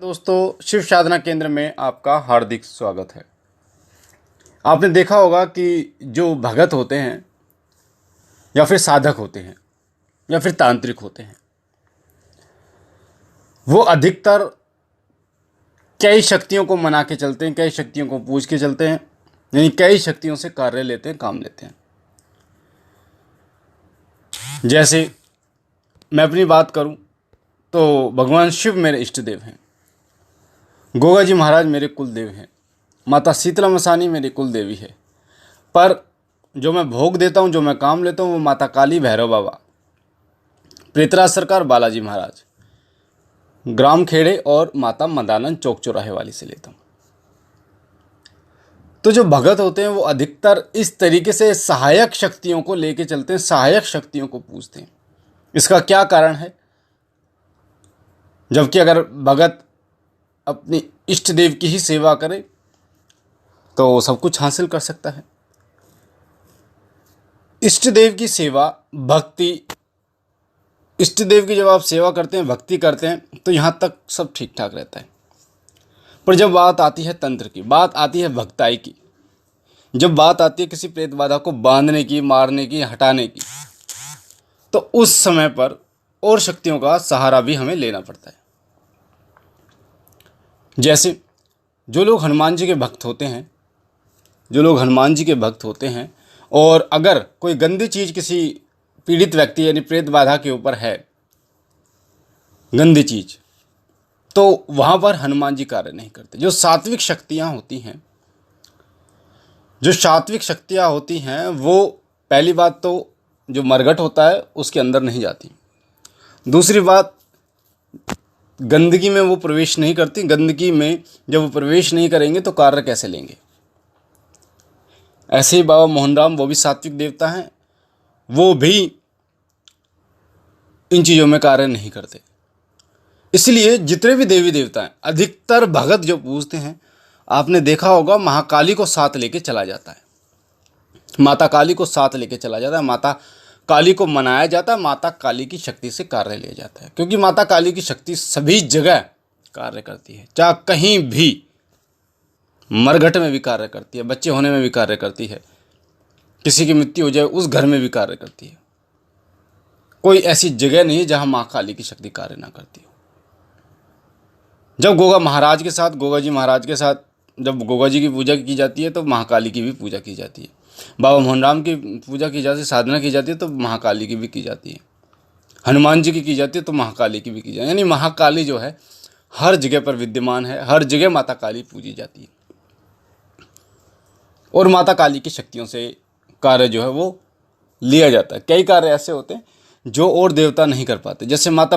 दोस्तों, शिव साधना केंद्र में आपका हार्दिक स्वागत है। आपने देखा होगा कि जो भगत होते हैं या फिर साधक होते हैं या फिर तांत्रिक होते हैं, वो अधिकतर कई शक्तियों को मना के चलते हैं, कई शक्तियों को पूज के चलते हैं, यानी कई शक्तियों से कार्य लेते हैं, काम लेते हैं। जैसे मैं अपनी बात करूं तो भगवान शिव मेरे इष्ट देव हैं, गोगा जी महाराज मेरे कुल देव हैं, माता शीतला मसानी मेरी कुल देवी है। पर जो मैं भोग देता हूँ, जो मैं काम लेता हूँ, वो माता काली, भैरव बाबा, प्रेतराज सरकार, बालाजी महाराज, ग्राम खेड़े और माता मदानंद चौक चौराहे वाली से लेता हूँ। तो जो भगत होते हैं वो अधिकतर इस तरीके से सहायक शक्तियों को लेके चलते हैं, सहायक शक्तियों को पूजते हैं। इसका क्या कारण है? जबकि अगर भगत अपनी इष्ट देव की ही सेवा करे तो सब कुछ हासिल कर सकता है। इष्ट देव की सेवा, भक्ति, इष्ट देव की जब आप सेवा करते हैं, भक्ति करते हैं, तो यहाँ तक सब ठीक ठाक रहता है। पर जब बात आती है तंत्र की, बात आती है भक्ताई की, जब बात आती है किसी प्रेत बाधा को बांधने की, मारने की, हटाने की, तो उस समय पर और शक्तियों का सहारा भी हमें लेना पड़ता है। जैसे जो लोग हनुमान जी के भक्त होते हैं, जो लोग हनुमान जी के भक्त होते हैं, और अगर कोई गंदी चीज़ किसी पीड़ित व्यक्ति यानी प्रेत बाधा के ऊपर है, गंदी चीज़, तो वहाँ पर हनुमान जी कार्य नहीं करते। जो सात्विक शक्तियाँ होती हैं, जो सात्विक शक्तियाँ होती हैं, वो पहली बात तो जो मरघट होता है उसके अंदर नहीं जाती। दूसरी बात, गंदगी में वो प्रवेश नहीं करती। गंदगी में जब वो प्रवेश नहीं करेंगे तो कार्य कैसे लेंगे? ऐसे ही बाबा मोहनराम, वो भी सात्विक देवता हैं, वो भी इन चीज़ों में कार्य नहीं करते। इसलिए जितने भी देवी देवता हैं, अधिकतर भगत जो पूजते हैं, आपने देखा होगा महाकाली को साथ लेके चला जाता है, माता काली को साथ लेके चला जाता है, माता काली को मनाया जाता है, माता काली की शक्ति से कार्य लिया जाता है। क्योंकि माता काली की शक्ति सभी जगह कार्य करती है, चाहे कहीं भी, मरघट में भी कार्य करती है, बच्चे होने में भी कार्य करती है, किसी की मृत्यु हो जाए उस घर में भी कार्य करती है। कोई ऐसी जगह नहीं है जहां माँ काली की शक्ति कार्य ना करती हो। जब गोगा महाराज के साथ, गोगा जी महाराज के साथ जब गोगा जी की पूजा की जाती है तो महाकाली की भी पूजा की जाती है। बाबा मोहनराम की पूजा की जाती है, साधना की जाती है, तो महाकाली की भी की जाती है। हनुमान जी की जाती है तो महाकाली की भी की जाती है। यानी महाकाली जो है हर जगह पर विद्यमान है, हर जगह माता काली पूजी जाती है। और माता काली की शक्तियों से कार्य जो है वो लिया जाता है। कई कार्य ऐसे होते हैं जो और देवता नहीं कर पाते। जैसे माता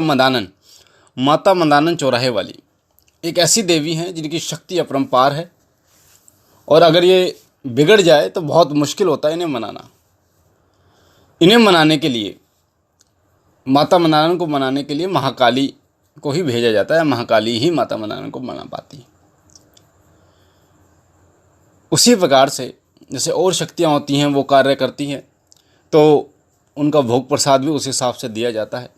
मदानंद चौराहे वाली एक ऐसी देवी हैं जिनकी शक्ति अपरंपार है, और अगर ये बिगड़ जाए तो बहुत मुश्किल होता है इन्हें मनाना। इन्हें मनाने के लिए, माता मदानंद को मनाने के लिए महाकाली को ही भेजा जाता है। महाकाली ही माता मदानंद को मना पाती है। उसी प्रकार से जैसे और शक्तियाँ होती हैं वो कार्य करती हैं, तो उनका भोग प्रसाद भी उस हिसाब से दिया जाता है।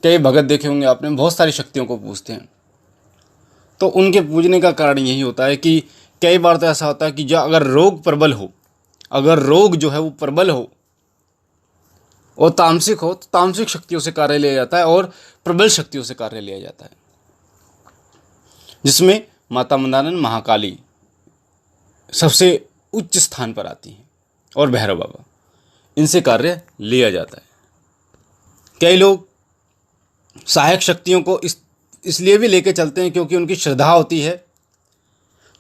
कई भगत देखे होंगे आपने, बहुत सारी शक्तियों को पूजते हैं, तो उनके पूजने का कारण यही होता है कि कई बार तो ऐसा होता है कि जो अगर रोग प्रबल हो, अगर रोग जो है वो प्रबल हो और तामसिक हो, तो तामसिक शक्तियों से कार्य लिया जाता है और प्रबल शक्तियों से कार्य लिया जाता है, जिसमें माता मदानंद, महाकाली सबसे उच्च स्थान पर आती हैं, और भैरव बाबा, इनसे कार्य लिया जाता है। कई लोग सहायक शक्तियों को इसलिए भी लेके चलते हैं क्योंकि उनकी श्रद्धा होती है।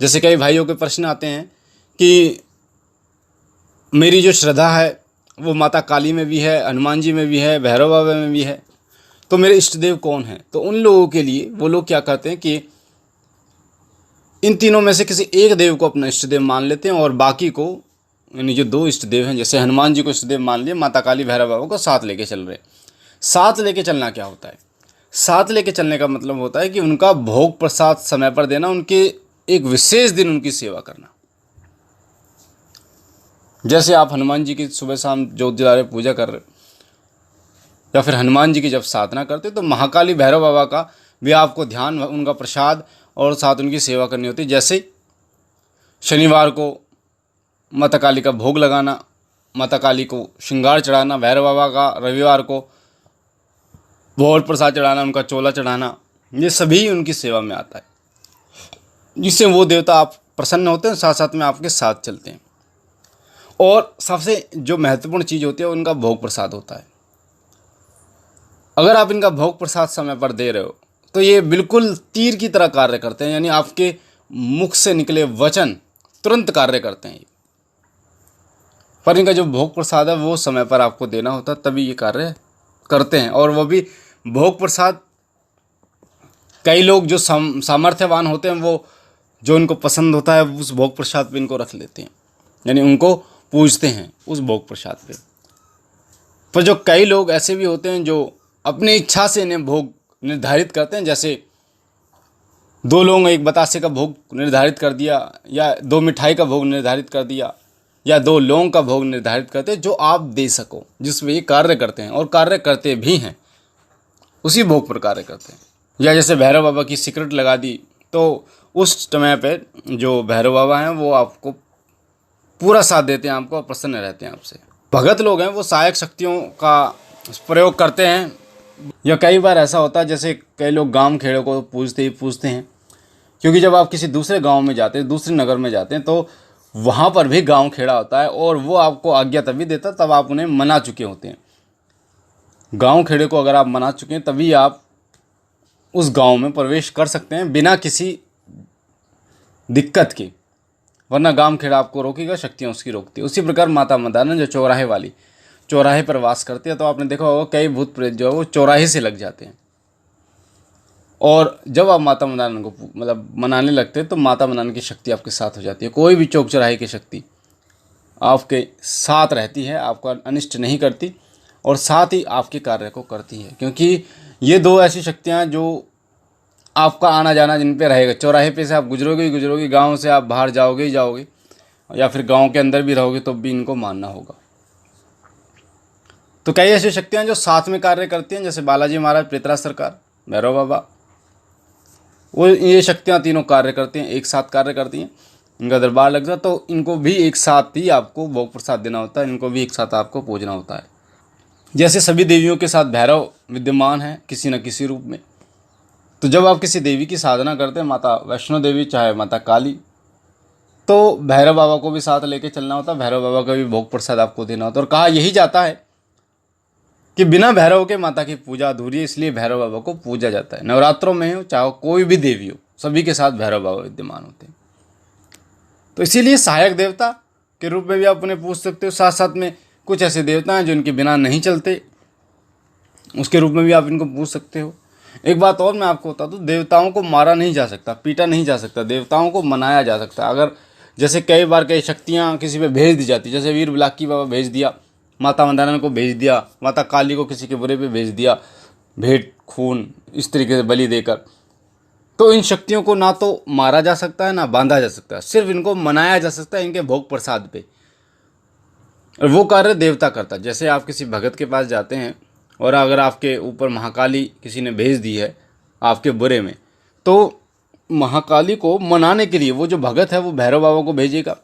जैसे कई भाइयों के प्रश्न आते हैं कि मेरी जो श्रद्धा है वो माता काली में भी है, हनुमान जी में भी है, भैरव बाबा में भी है, तो मेरे इष्ट देव कौन हैं? तो उन लोगों के लिए वो लोग क्या करते हैं कि इन तीनों में से किसी एक देव को अपना इष्ट देव मान लेते हैं, और बाकी को, यानी जो दो इष्ट देव हैं, जैसे हनुमान जी को इष्ट देव मान लिए, माता काली, भैरव बाबा को साथ लेके चल रहे। साथ लेके चलना क्या होता है? साथ लेके चलने का मतलब होता है कि उनका भोग प्रसाद समय पर देना, उनके एक विशेष दिन उनकी सेवा करना। जैसे आप हनुमान जी की सुबह शाम जोत जला रहे, पूजा कर रहे, या फिर हनुमान जी की जब साधना करते, तो महाकाली, भैरव बाबा का भी आपको ध्यान उनका प्रसाद और साथ उनकी सेवा करनी होती है। जैसे शनिवार को माता काली का भोग लगाना, माता काली को श्रृंगार चढ़ाना, भैरव बाबा का रविवार को भोग प्रसाद चढ़ाना, उनका चोला चढ़ाना, ये सभी उनकी सेवा में आता है, जिससे वो देवता आप प्रसन्न होते हैं, साथ साथ में आपके साथ चलते हैं। और सबसे जो महत्वपूर्ण चीज़ होती है उनका भोग प्रसाद होता है। अगर आप इनका भोग प्रसाद समय पर दे रहे हो तो ये बिल्कुल तीर की तरह कार्य करते हैं, यानी आपके मुख से निकले वचन तुरंत कार्य करते हैं। पर इनका जो भोग प्रसाद है वो समय पर आपको देना होता है, तभी ये कार्य करते हैं। और वो भी भोग प्रसाद कई लोग जो सामर्थ्यवान होते हैं वो जो उनको पसंद होता है उस भोग प्रसाद पे इनको रख लेते हैं, यानी उनको पूजते हैं उस भोग प्रसाद पे। पर जो कई लोग ऐसे भी होते हैं जो अपनी इच्छा से इन्हें भोग निर्धारित करते हैं, जैसे 2 लोग एक बतासे का भोग निर्धारित कर दिया, या 2 मिठाई का भोग निर्धारित कर दिया, या 2 लौंग का भोग निर्धारित करते हैं, जो आप दे सको, जिसमें ये कार्य करते हैं और कार्य करते भी हैं, उसी भोग पर कार्य करते हैं। या जैसे भैरव बाबा की सिकरेट लगा दी, तो उस समय पे जो भैरव बाबा हैं वो आपको पूरा साथ देते हैं, आपको प्रसन्न रहते हैं आपसे। भगत लोग हैं वो सहायक शक्तियों का प्रयोग करते हैं। या कई बार ऐसा होता है, जैसे कई लोग गांव खेड़े को पूजते ही पूजते हैं, क्योंकि जब आप किसी दूसरे गांव में जाते हैं, दूसरे नगर में जाते हैं, तो वहाँ पर भी गांव खेड़ा होता है और वो आपको आज्ञा तभी देता तब आप उन्हें मना चुके होते हैं। गांव खेड़े को अगर आप मना चुके हैं तभी आप उस गांव में प्रवेश कर सकते हैं बिना किसी दिक्कत के, वरना गांव खेड़ा आपको रोकेगा, शक्तियाँ उसकी रोकती है। उसी प्रकार माता मदाना जो चौराहे पर वास करती है, तो आपने देखा होगा कई भूत प्रेत जो है वो चौराहे से लग जाते हैं। और जब आप माता मदाना को मतलब मनाने लगते हैं तो माता मदाना की शक्ति आपके साथ हो जाती है। कोई भी चौक चौराहे की शक्ति आपके साथ रहती है, आपका अनिष्ट नहीं करती और साथ ही आपके कार्य को करती है, क्योंकि ये 2 ऐसी शक्तियाँ जो आपका आना जाना जिन पे रहेगा। चौराहे पे से आप गुजरोगे ही गुजरोगे, गाँव से आप बाहर जाओगे ही जाओगे, या फिर गाँव के अंदर भी रहोगे तो भी इनको मानना होगा। तो कई ऐसी शक्तियाँ जो साथ में कार्य करती हैं, जैसे बालाजी महाराज, प्रेतराज सरकार, भैरव बाबा, वो ये शक्तियाँ तीनों कार्य करती हैं, एक साथ कार्य करती हैं। इनका दरबार लग जाए तो इनको भी एक साथ ही आपको भोग प्रसाद देना होता है, इनको भी एक साथ आपको पूजना होता है। जैसे सभी देवियों के साथ भैरव विद्यमान है किसी न किसी रूप में, तो जब आप किसी देवी की साधना करते हैं, माता वैष्णो देवी चाहे माता काली, तो भैरव बाबा को भी साथ लेके चलना होता है, भैरव बाबा का भी भोग प्रसाद आपको देना होता है। और कहा यही जाता है कि बिना भैरव के माता की पूजा अधूरी है, इसलिए भैरव बाबा को पूजा जाता है। नवरात्रों में हो चाहे कोई भी देवी हो, सभी के साथ भैरव बाबा विद्यमान होते हैं। तो इसीलिए सहायक देवता के रूप में भी आप उन्हें पूछ सकते हो। साथ साथ में कुछ ऐसे देवता हैं जो इनके बिना नहीं चलते, उसके रूप में भी आप इनको पूछ सकते हो। एक बात और मैं आपको बता दूं, देवताओं को मारा नहीं जा सकता, पीटा नहीं जा सकता, देवताओं को मनाया जा सकता। अगर जैसे कई बार कई शक्तियाँ किसी पे भेज दी जाती, जैसे वीर बिलाकी बाबा भेज दिया, माता मंदाना को भेज दिया, माता काली को किसी के बुरे पे भेज दिया, भेंट खून इस तरीके से बलि देकर, तो इन शक्तियों को ना तो मारा जा सकता है ना बांधा जा सकता है, सिर्फ इनको मनाया जा सकता है इनके भोग प्रसाद पे। और वो कार्य देवता करता है। जैसे आप किसी भगत के पास जाते हैं और अगर आपके ऊपर महाकाली किसी ने भेज दी है आपके बुरे में, तो महाकाली को मनाने के लिए वो जो भगत है वो भैरव बाबा को भेजेगा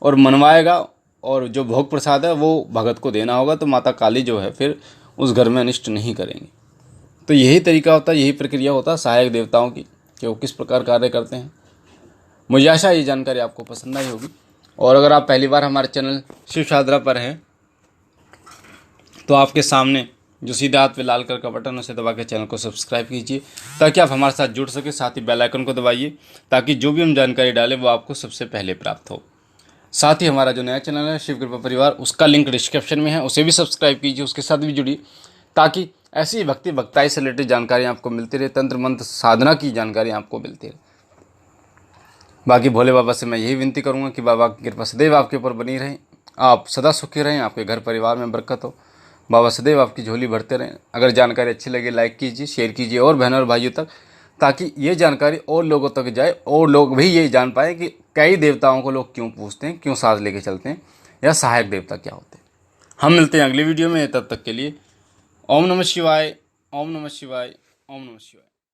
और मनवाएगा, और जो भोग प्रसाद है वो भगत को देना होगा, तो माता काली जो है फिर उस घर में अनिष्ट नहीं करेंगे। तो यही तरीका होता है, यही प्रक्रिया होता है सहायक देवताओं की, कि वो किस प्रकार कार्य करते हैं। मुझे आशा ये जानकारी आपको पसंद आई होगी। और अगर आप पहली बार हमारे चैनल शिव शादरा पर हैं तो आपके सामने जो सीधे हाथ पे लाल कलर का बटन उसे दबा के चैनल को सब्सक्राइब कीजिए, ताकि आप हमारे साथ जुड़ सके। साथ ही बेल आइकन को दबाइए ताकि जो भी हम जानकारी डालें वो आपको सबसे पहले प्राप्त हो। साथ ही हमारा जो नया चैनल है शिव कृपा परिवार, उसका लिंक डिस्क्रिप्शन में है, उसे भी सब्सक्राइब कीजिए, उसके साथ भी जुड़िए, ताकि ऐसी भक्ति भक्ताई से रिलेटेड जानकारी आपको मिलती रहे, तंत्र मंत्र साधना की जानकारी आपको मिलती रहे। बाकी भोले बाबा से मैं यही विनती करूंगा कि बाबा की कृपा सदैव आपके ऊपर बनी रहे, आप सदा सुखी रहें, आपके घर परिवार में बरकत हो, बाबा सदैव आपकी झोली भरते रहें। अगर जानकारी अच्छी लगे लाइक कीजिए, शेयर कीजिए और बहनों और भाइयों तक, ताकि ये जानकारी और लोगों तक जाए और लोग भी ये जान पाएँ कि कई देवताओं को लोग क्यों पूजते हैं, क्यों साथ लेके चलते हैं, या सहायक देवता क्या होते हैं। हम मिलते हैं अगली वीडियो में, तब तक के लिए ओम नमः शिवाय, ओम नमः शिवाय, ओम नमः शिवाय।